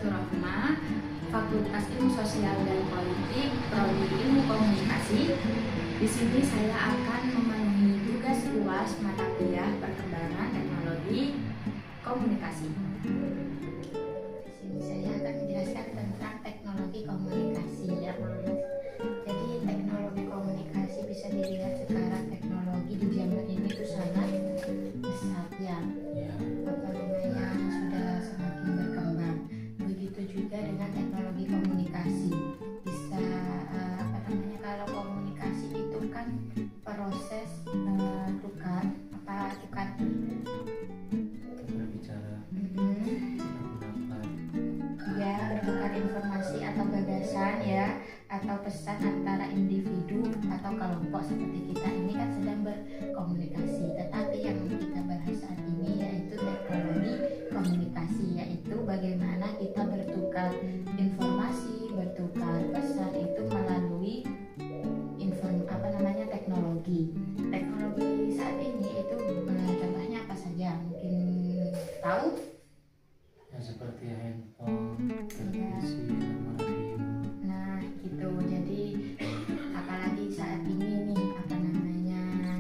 Fatur Rahma, Fakultas Ilmu Sosial dan Politik, Prodi Ilmu Komunikasi. Di sini saya akan memenuhi tugas UAS mata kuliah Perkembangan Teknologi Komunikasi. Di sini saya akan menjelaskan tentang teknologi komunikasi ya Mas. Jadi teknologi komunikasi bisa dilihat sekarang teknologi di zaman ini itu sangat pesat ya. Sudah semakin berkembang. Begitu juga dengan teknologi komunikasi. Bisa kalau komunikasi itu kan proses tukar berbicara, ya, bertukar informasi atau gagasan ya, atau pesan antara individu atau kelompok seperti kita ini kan sedang berkomunikasi. Tetapi yang kita bahas saat ini yaitu teknologi komunikasi, yaitu bagaimana kita bertukar informasi, bertukar pesan itu melalui teknologi. Teknologi saat ini itu contohnya apa saja? Mungkin tahu? ya seperti handphone, televisi, lemari. Nah, gitu. Jadi apalagi saat ini nih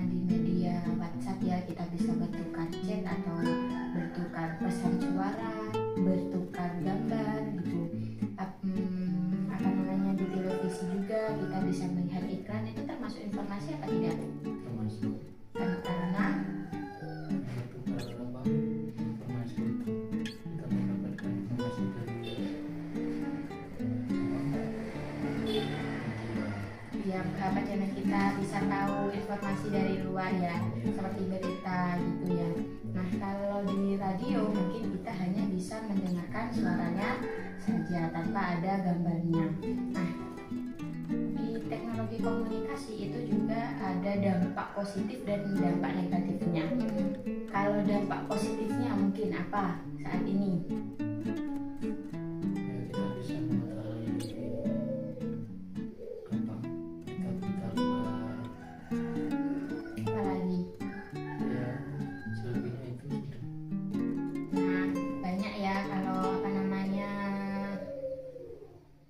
di media WhatsApp ya, kita bisa bertukar chat atau bertukar pesan suara, bertukar gambar gitu. Di televisi juga kita bisa melihat iklan, itu termasuk informasi apa tidak? Termasuk Karena bertukar informasi itu kita mendapatkan informasi dari ya jangan kita bisa tahu informasi dari luar ya, seperti berita gitu ya. Nah, kalau di radio mungkin kita hanya bisa mendengarkan suaranya saja tanpa ada gambarnya. Nah, di teknologi komunikasi itu juga ada dampak positif dan dampak negatifnya. Kalau dampak positifnya mungkin apa saat ini? ya kita bisa mengetahui kita luar, Apalagi? ya selebihnya itu sudah. Nah, banyak ya kalau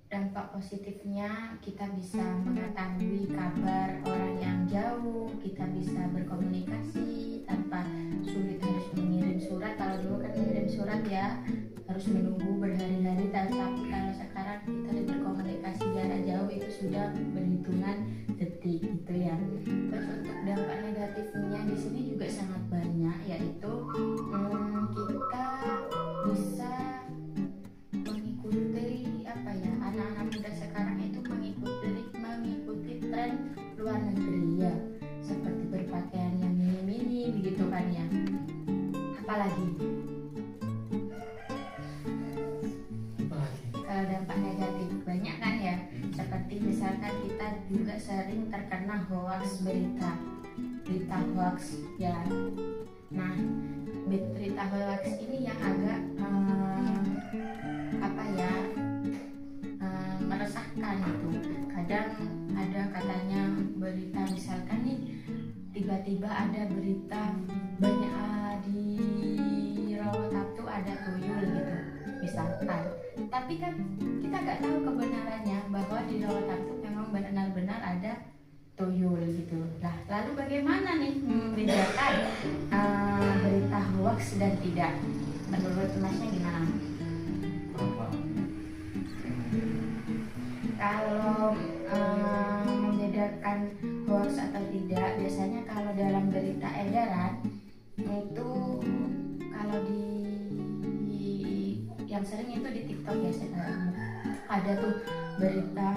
dampak positifnya, kita bisa mengetahui kabar orang yang jauh, kita bisa berkomunikasi tanpa sulit harus mengirim surat. Kalau dulu kan mengirim surat ya harus menunggu berhari-hari, tapi kalau sekarang kita berkomunikasi jarak jauh itu sudah berhitungan detik gitu ya. Terus untuk dampak negatifnya di sini juga sangat banyak, yaitu kita bisa mengikuti anak-anak muda sekarang itu mengikuti tren luar negeri ya, seperti berpakaian yang mini-mini begitu kan ya. Apalagi kalau dampak negatif banyak kan ya, seperti misalkan kita juga sering terkena hoax, berita hoax ya. Nah, berita hoax ini yang agak meresahkan itu. Kadang ada katanya berita, misalkan nih tiba-tiba ada berita banyak di Rawatap tuh ada tuyul gitu misalkan, tapi kan kita nggak tahu kebenarannya bahwa di Rawatap tuh memang benar-benar ada tuyul gitu. Nah, lalu bagaimana nih membedakan berita hoax dan tidak? Menurut Masnya gimana? Kalau membedakan hoax atau tidak, biasanya kalau dalam berita edaran itu, kalau yang sering itu di TikTok ya sekarang, ada tuh berita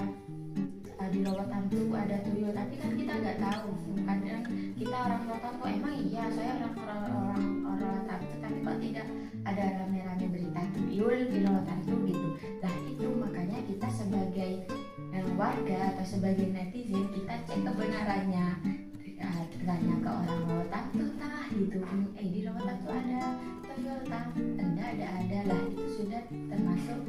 di Rawatampu ada tuyul, tapi kan kita nggak tahu. Kadang kita orang Rawatampu, emang iya saya orang Rawatampu, tapi kok tidak ada rame-rame berita tuyul di Rawatampu gitu. Nah, itu makanya kita sebagai warga atau sebagai netizen, kita cek kebenarannya, tanya ke orang Rawatampu gitu, di Rawatampu ada tuyul ada lah. Itu sudah termasuk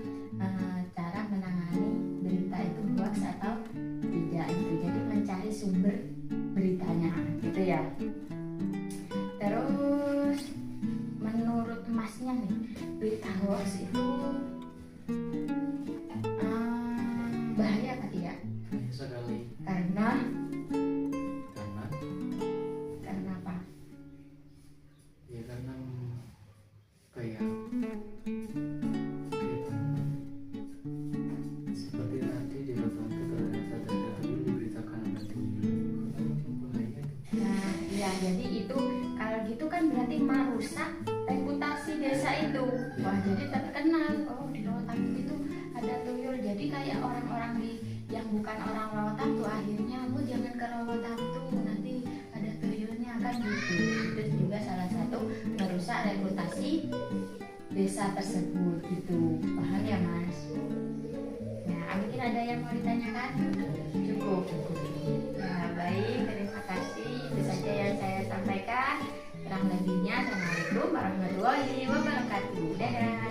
cara menangani berita itu hoax atau tidak itu. Jadi mencari sumber beritanya gitu ya. Terus menurut Masnya nih, berita hoax itu nanti merusak reputasi desa itu. Wah, jadi terkenal oh di Rawatamtu itu ada tuyul. Jadi kayak orang-orang yang bukan orang Rawatamtu akhirnya jangan ke Rawatamtu, nanti ada tuyulnya kan gitu. Itu juga salah satu merusak reputasi desa tersebut gitu. Paham ya Mas? Nah, mungkin ada yang mau ditanyakan? Cukup. Nah, baik, terima kasih. Itu saja yang saya sampaikan. Kurang lebihnya, Assalamualaikum warahmatullahi wabarakatuh. Dadah.